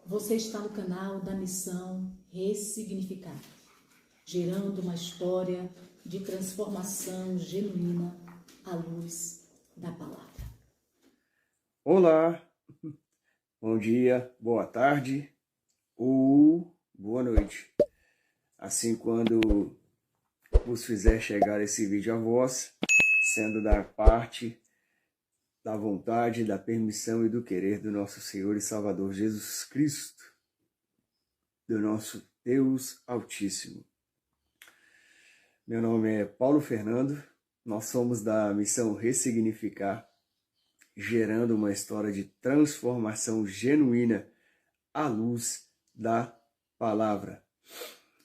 Você está no canal da Missão Ressignificar, gerando uma história de transformação genuína à luz da palavra. Olá, bom dia, boa tarde ou boa noite. Assim, quando vos fizer chegar esse vídeo a vós, sendo da parte, da vontade, da permissão e do querer do nosso Senhor e Salvador Jesus Cristo, do nosso Deus Altíssimo. Meu nome é Paulo Fernando, nós somos da Missão Ressignificar, gerando uma história de transformação genuína à luz da palavra.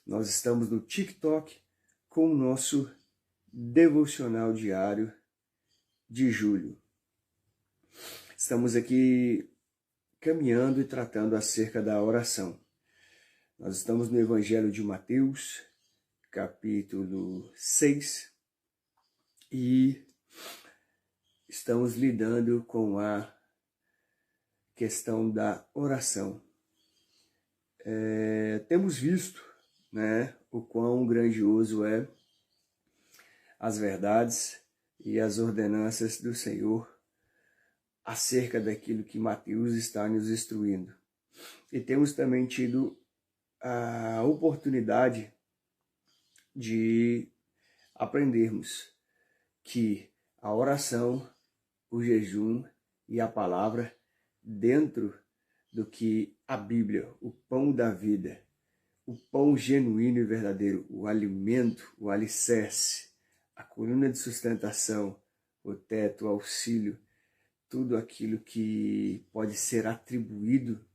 Nós estamos no TikTok com o nosso devocional diário de julho. Estamos aqui caminhando e tratando acerca da oração. Nós estamos no Evangelho de Mateus, capítulo 6, e estamos lidando com a questão da oração. Temos visto, o quão grandioso é as verdades e as ordenanças do Senhor acerca daquilo que Mateus está nos instruindo. E temos também tido a oportunidade de aprendermos que a oração, o jejum e a palavra, dentro do que a Bíblia, o pão da vida, o pão genuíno e verdadeiro, o alimento, o alicerce, a coluna de sustentação, o teto, o auxílio, tudo aquilo que pode ser atribuído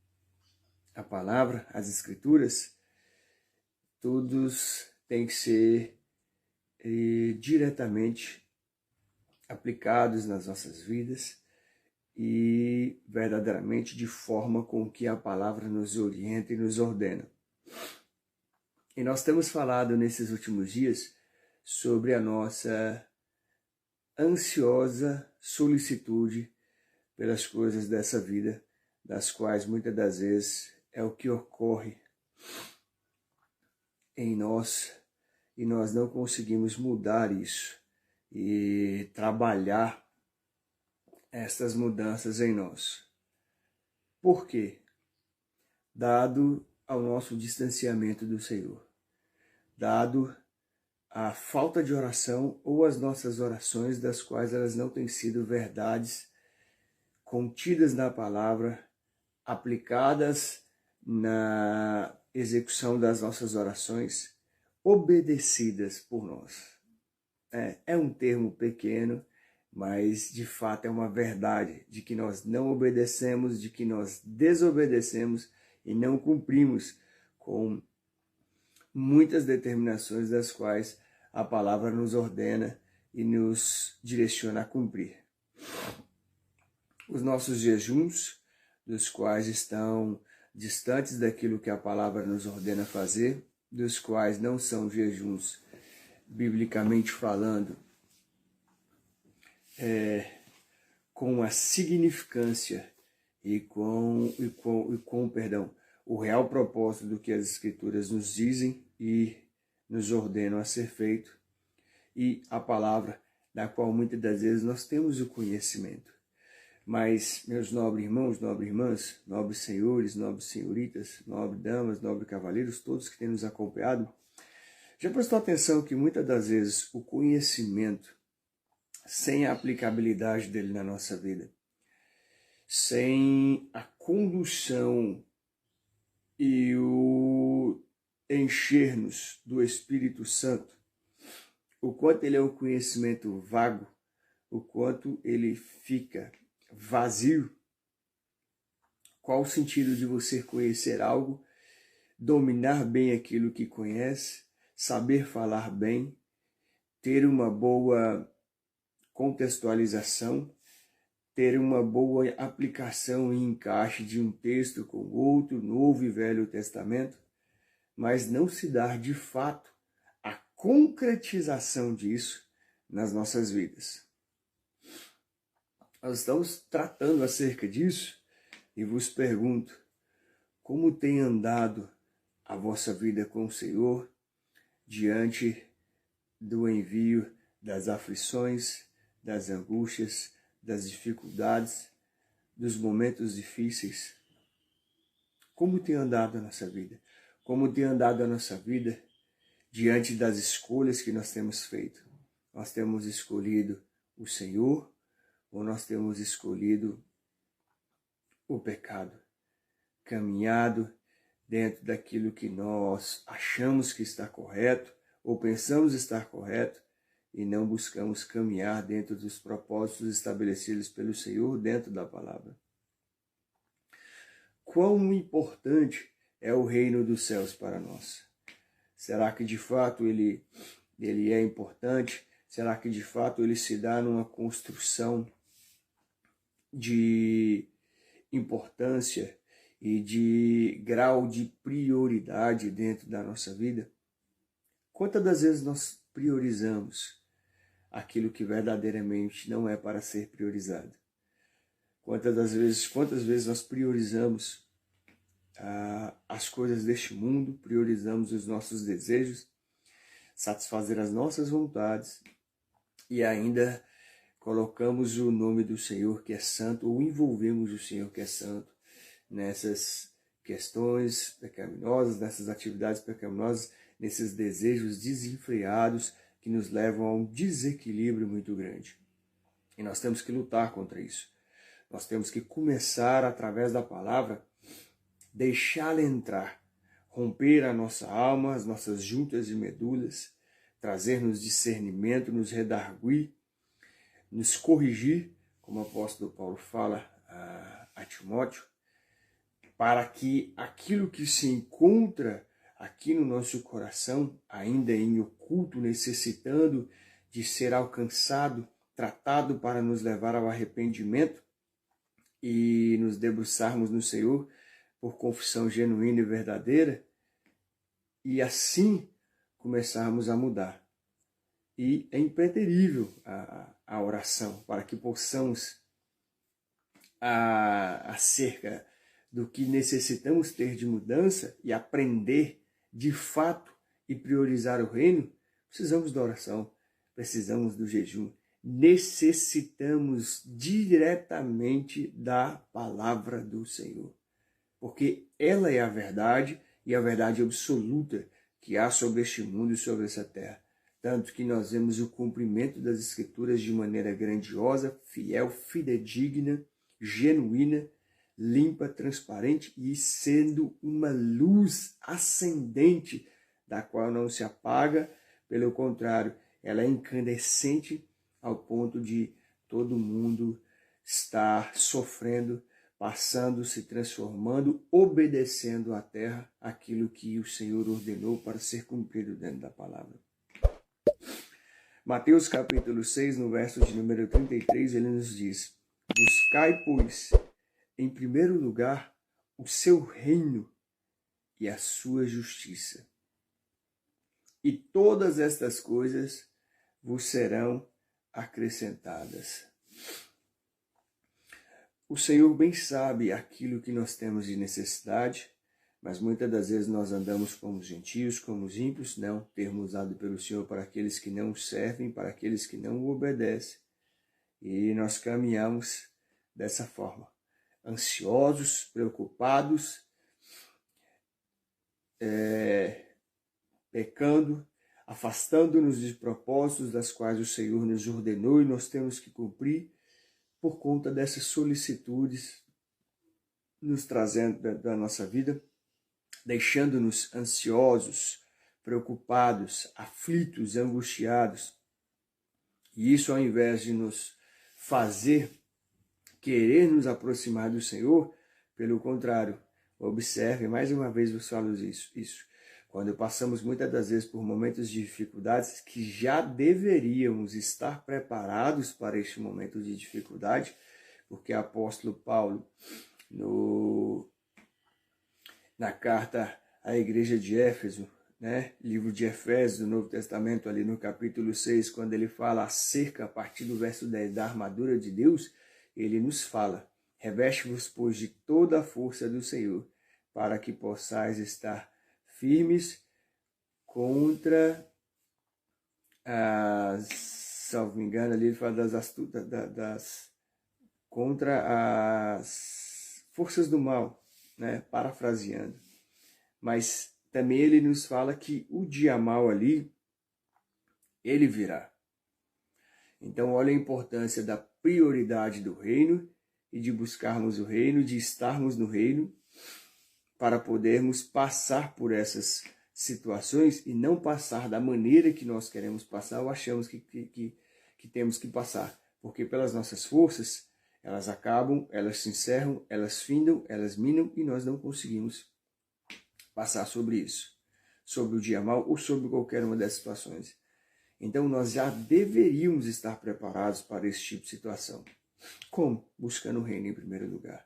à palavra, às escrituras, todos têm que ser diretamente aplicados nas nossas vidas e verdadeiramente de forma com que a palavra nos orienta e nos ordena. E nós temos falado nesses últimos dias sobre a nossa ansiosa solicitude pelas coisas dessa vida, das quais muitas das vezes é o que ocorre em nós e nós não conseguimos mudar isso e trabalhar estas mudanças em nós. Por quê? Dado ao nosso distanciamento do Senhor, dado a falta de oração ou as nossas orações, das quais elas não têm sido verdades contidas na palavra, aplicadas na execução das nossas orações, obedecidas por nós. É um termo pequeno, mas de fato é uma verdade de que nós não obedecemos, de que nós desobedecemos e não cumprimos com muitas determinações das quais a palavra nos ordena e nos direciona a cumprir. Os nossos jejuns, dos quais estão distantes daquilo que a palavra nos ordena fazer, dos quais não são jejuns, biblicamente falando, com a significância e com o real propósito do que as Escrituras nos dizem e nos ordenam a ser feito, e a palavra da qual muitas das vezes nós temos o conhecimento. Mas, meus nobres irmãos, nobres irmãs, nobres senhores, nobres senhoritas, nobres damas, nobres cavaleiros, todos que têm nos acompanhado, já prestou atenção que muitas das vezes o conhecimento, sem a aplicabilidade dele na nossa vida, sem a condução e o encher-nos do Espírito Santo, o quanto ele é um conhecimento vago, o quanto ele fica vazio. Qual o sentido de você conhecer algo, dominar bem aquilo que conhece, saber falar bem, ter uma boa contextualização, ter uma boa aplicação e encaixe de um texto com outro, Novo e Velho Testamento, mas não se dar de fato a concretização disso nas nossas vidas. Nós estamos tratando acerca disso e vos pergunto, como tem andado a vossa vida com o Senhor diante do envio das aflições, das angústias, das dificuldades, dos momentos difíceis? Como tem andado a nossa vida? Como tem andado a nossa vida diante das escolhas que nós temos feito? Nós temos escolhido o Senhor ou nós temos escolhido o pecado? Caminhado dentro daquilo que nós achamos que está correto ou pensamos estar correto e não buscamos caminhar dentro dos propósitos estabelecidos pelo Senhor dentro da palavra. Quão importante é o reino dos céus para nós? Será que de fato ele é importante? Será que de fato ele se dá numa construção de importância e de grau de prioridade dentro da nossa vida? Quantas das vezes nós priorizamos aquilo que verdadeiramente não é para ser priorizado? Quantas vezes nós priorizamos as coisas deste mundo, priorizamos os nossos desejos, satisfazer as nossas vontades e ainda colocamos o nome do Senhor que é santo ou envolvemos o Senhor que é santo nessas questões pecaminosas, nessas atividades pecaminosas, nesses desejos desenfreados que nos levam a um desequilíbrio muito grande. E nós temos que lutar contra isso. Nós temos que começar, através da palavra, deixá-la entrar, romper a nossa alma, as nossas juntas e medulas, trazer-nos discernimento, nos redarguir, nos corrigir, como o apóstolo Paulo fala a Timóteo, para que aquilo que se encontra aqui no nosso coração, ainda em oculto, necessitando de ser alcançado, tratado para nos levar ao arrependimento e nos debruçarmos no Senhor por confissão genuína e verdadeira, e assim começarmos a mudar. E é impreterível a oração para que possamos, acerca do que necessitamos ter de mudança e aprender de fato e priorizar o reino, precisamos da oração, precisamos do jejum, necessitamos diretamente da palavra do Senhor, porque ela é a verdade e a verdade absoluta que há sobre este mundo e sobre essa terra. Tanto que nós vemos o cumprimento das Escrituras de maneira grandiosa, fiel, fidedigna, genuína, limpa, transparente e sendo uma luz ascendente, da qual não se apaga, pelo contrário, ela é incandescente ao ponto de todo mundo estar sofrendo, passando, se transformando, obedecendo à terra aquilo que o Senhor ordenou para ser cumprido dentro da palavra. Mateus capítulo 6, no verso de número 33, ele nos diz: buscai, pois, em primeiro lugar, o seu reino e a sua justiça, e todas estas coisas vos serão acrescentadas. O Senhor bem sabe aquilo que nós temos de necessidade, mas muitas das vezes nós andamos como os gentios, como os ímpios, não, termo usado pelo Senhor para aqueles que não o servem, para aqueles que não o obedecem. E nós caminhamos dessa forma, ansiosos, preocupados, pecando, afastando-nos de propósitos das quais o Senhor nos ordenou e nós temos que cumprir por conta dessas solicitudes nos trazendo da nossa vida, deixando-nos ansiosos, preocupados, aflitos, angustiados. E isso, ao invés de nos fazer querer nos aproximar do Senhor, pelo contrário, observe, mais uma vez vos falo isso. Quando passamos muitas das vezes por momentos de dificuldades que já deveríamos estar preparados para este momento de dificuldade, porque o apóstolo Paulo, na carta à igreja de Éfeso, livro de Efésios, do Novo Testamento, ali no capítulo 6, quando ele fala acerca, a partir do verso 10, da armadura de Deus, ele nos fala: reveste-vos, pois, de toda a força do Senhor, para que possais estar firmes contra as, salvo me engano, ali ele fala contra as forças do mal, né? Parafraseando. Mas também ele nos fala que o dia mal ali, ele virá. Então, olha a importância da prioridade do reino e de buscarmos o reino, de estarmos no reino, para podermos passar por essas situações e não passar da maneira que nós queremos passar ou achamos que temos que passar. Porque pelas nossas forças, elas acabam, elas se encerram, elas findam, elas minam e nós não conseguimos passar sobre isso, sobre o dia mau ou sobre qualquer uma dessas situações. Então nós já deveríamos estar preparados para esse tipo de situação. Como? Buscando o reino em primeiro lugar.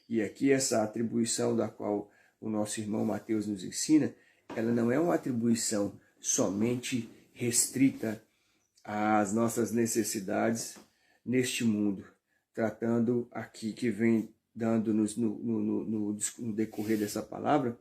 E aqui essa atribuição da qual o nosso irmão Mateus nos ensina, ela não é uma atribuição somente restrita às nossas necessidades neste mundo, tratando aqui que vem dando-nos no decorrer dessa palavra,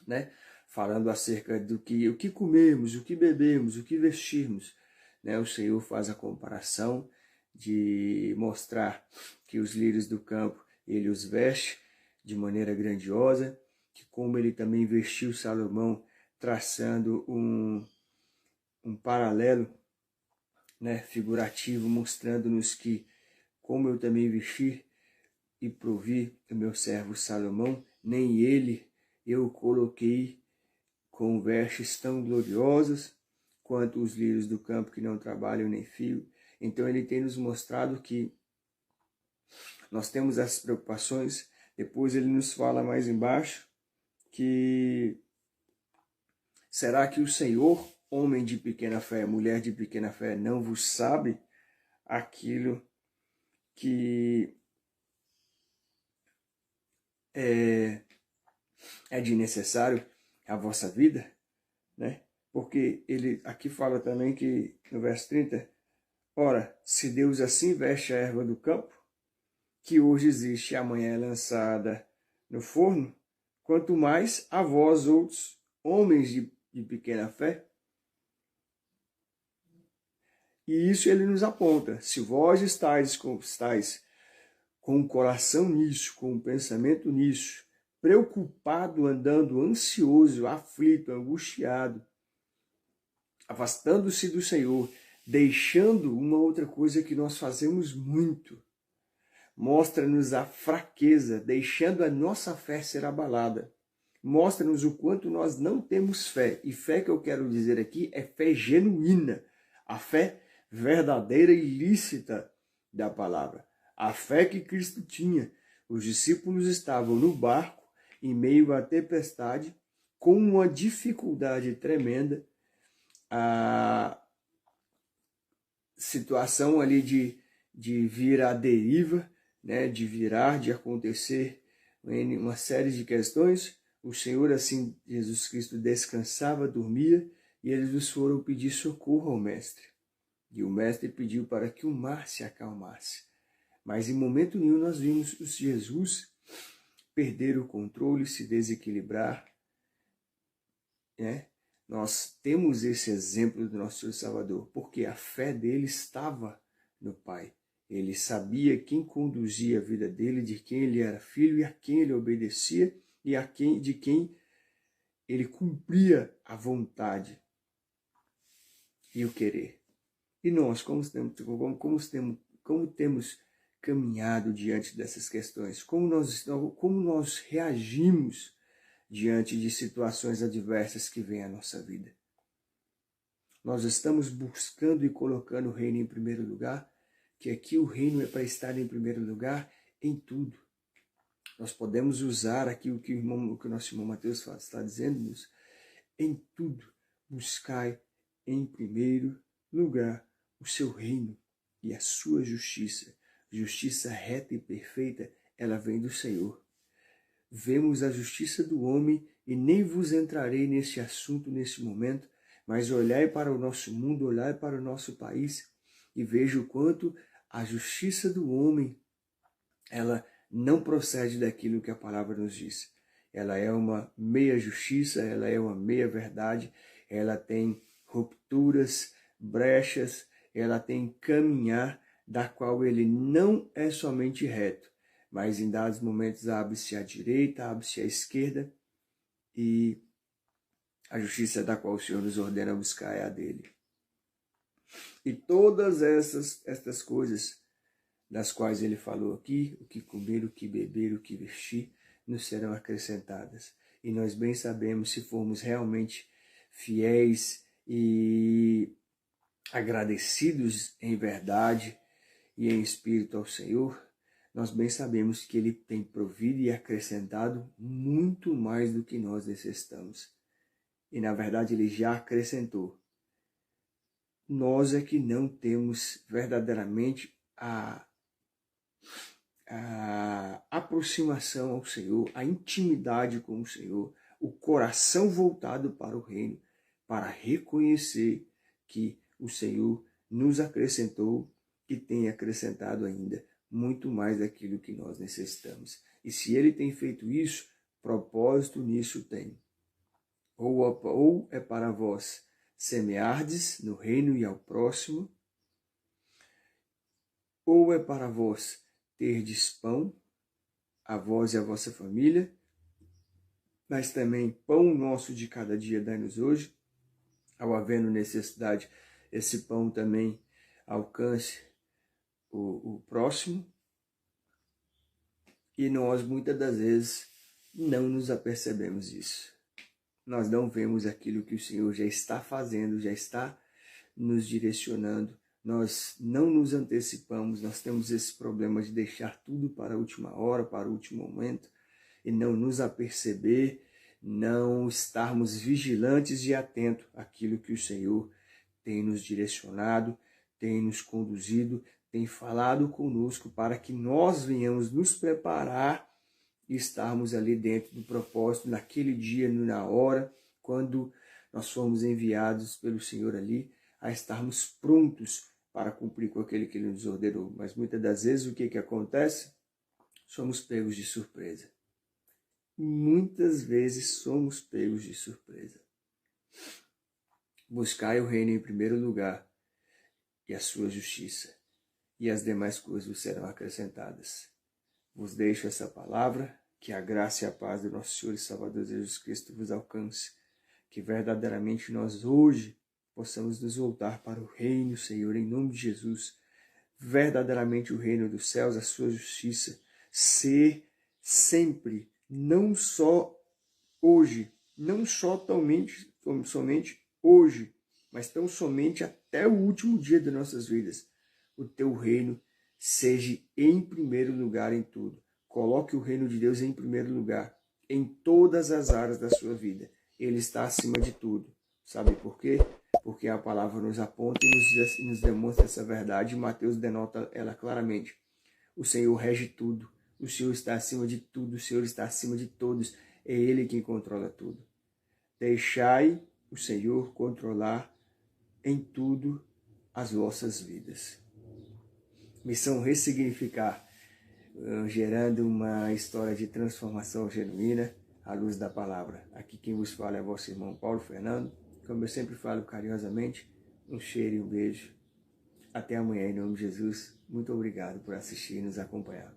né? Falando acerca do que o que comemos, o que bebemos, o que vestirmos, né? O Senhor faz a comparação de mostrar que os lírios do campo ele os veste de maneira grandiosa, que como ele também vestiu Salomão, traçando um paralelo, né, figurativo, mostrando-nos que como eu também vesti e provi o meu servo Salomão, nem ele eu coloquei com vestes tão gloriosas quanto os lírios do campo que não trabalham nem fiam. Então ele tem nos mostrado que nós temos essas preocupações. Depois ele nos fala mais embaixo que será que o Senhor, homem de pequena fé, mulher de pequena fé, não vos sabe aquilo que é de necessário à vossa vida, né? Porque ele aqui fala também que no verso 30, ora, se Deus assim veste a erva do campo, que hoje existe e amanhã é lançada no forno, quanto mais a vós outros, homens de pequena fé. E isso ele nos aponta. Se vós estáis com o coração nisso, com o pensamento nisso, preocupado, andando ansioso, aflito, angustiado, afastando-se do Senhor, deixando uma outra coisa que nós fazemos muito, mostra-nos a fraqueza, deixando a nossa fé ser abalada. Mostra-nos o quanto nós não temos fé. E fé que eu quero dizer aqui é fé genuína. A fé verdadeira e lícita da palavra. A fé que Cristo tinha. Os discípulos estavam no barco, em meio à tempestade, com uma dificuldade tremenda. A situação ali de vir à deriva, né, de acontecer uma série de questões. O Senhor, assim, Jesus Cristo descansava, dormia, e eles nos foram pedir socorro ao Mestre. E o Mestre pediu para que o mar se acalmasse. Mas em momento nenhum nós vimos Jesus perder o controle, se desequilibrar, né? Nós temos esse exemplo do nosso Senhor Salvador, porque a fé dele estava no Pai. Ele sabia quem conduzia a vida dele, de quem ele era filho e a quem ele obedecia e de quem ele cumpria a vontade e o querer. E nós, como temos caminhado diante dessas questões? Como nós reagimos diante de situações adversas que vêm à nossa vida? Nós estamos buscando e colocando o reino em primeiro lugar, que aqui o reino é para estar em primeiro lugar em tudo. Nós podemos usar aqui o que o nosso irmão Mateus está dizendo-nos. Em tudo, buscai em primeiro lugar o seu reino e a sua justiça. Justiça reta e perfeita, ela vem do Senhor. Vemos a justiça do homem e nem vos entrarei neste assunto neste momento, mas olhai para o nosso mundo, olhai para o nosso país e veja o quanto a justiça do homem, ela não procede daquilo que a palavra nos diz. ela é uma meia justiça, ela é uma meia verdade, ela tem rupturas, brechas, ela tem caminhar da qual ele não é somente reto, mas em dados momentos abre-se à direita, abre-se à esquerda, e a justiça da qual o Senhor nos ordena buscar é a dele. E todas estas coisas das quais ele falou aqui, o que comer, o que beber, o que vestir, nos serão acrescentadas. E nós bem sabemos, se formos realmente fiéis e agradecidos em verdade e em espírito ao Senhor, nós bem sabemos que ele tem provido e acrescentado muito mais do que nós necessitamos. E na verdade ele já acrescentou. Nós é que não temos verdadeiramente a aproximação ao Senhor, a intimidade com o Senhor, o coração voltado para o reino, para reconhecer que o Senhor nos acrescentou e tem acrescentado ainda muito mais daquilo que nós necessitamos. E se ele tem feito isso, propósito nisso tem. Ou é para vós semeardes no reino e ao próximo, ou é para vós terdes pão, a vós e a vossa família, mas também pão nosso de cada dia dai-nos hoje, ao havendo necessidade, esse pão também alcance o próximo, e nós muitas das vezes não nos apercebemos disso. Nós não vemos aquilo que o Senhor já está fazendo, já está nos direcionando. Nós não nos antecipamos, nós temos esse problema de deixar tudo para a última hora, para o último momento, e não nos aperceber, não estarmos vigilantes e atentos àquilo que o Senhor tem nos direcionado, tem nos conduzido, tem falado conosco para que nós venhamos nos preparar e estarmos ali dentro do propósito, naquele dia, na hora, quando nós fomos enviados pelo Senhor ali, a estarmos prontos para cumprir com aquele que Ele nos ordenou. Mas muitas das vezes o que acontece? Somos pegos de surpresa. Muitas vezes somos pegos de surpresa. Buscai o reino em primeiro lugar e a sua justiça, e as demais coisas vos serão acrescentadas. Vos deixo essa palavra, que a graça e a paz do nosso Senhor e Salvador Jesus Cristo vos alcance, que verdadeiramente nós hoje possamos nos voltar para o reino, Senhor, em nome de Jesus, verdadeiramente o reino dos céus, a sua justiça, ser sempre, não só hoje, não só somente hoje, mas tão somente até o último dia de nossas vidas, o teu reino seja em primeiro lugar em tudo. Coloque o reino de Deus em primeiro lugar, em todas as áreas da sua vida. Ele está acima de tudo. Sabe por quê? Porque a palavra nos aponta e nos demonstra essa verdade. Mateus denota ela claramente. O Senhor rege tudo. O Senhor está acima de tudo. O Senhor está acima de todos. É Ele quem controla tudo. Deixai o Senhor controlar em tudo as vossas vidas. Missão Ressignificar, gerando uma história de transformação genuína à luz da palavra. Aqui quem vos fala é vosso irmão Paulo Fernando. Como eu sempre falo carinhosamente, um cheiro e um beijo. Até amanhã, em nome de Jesus. Muito obrigado por assistir e nos acompanhar.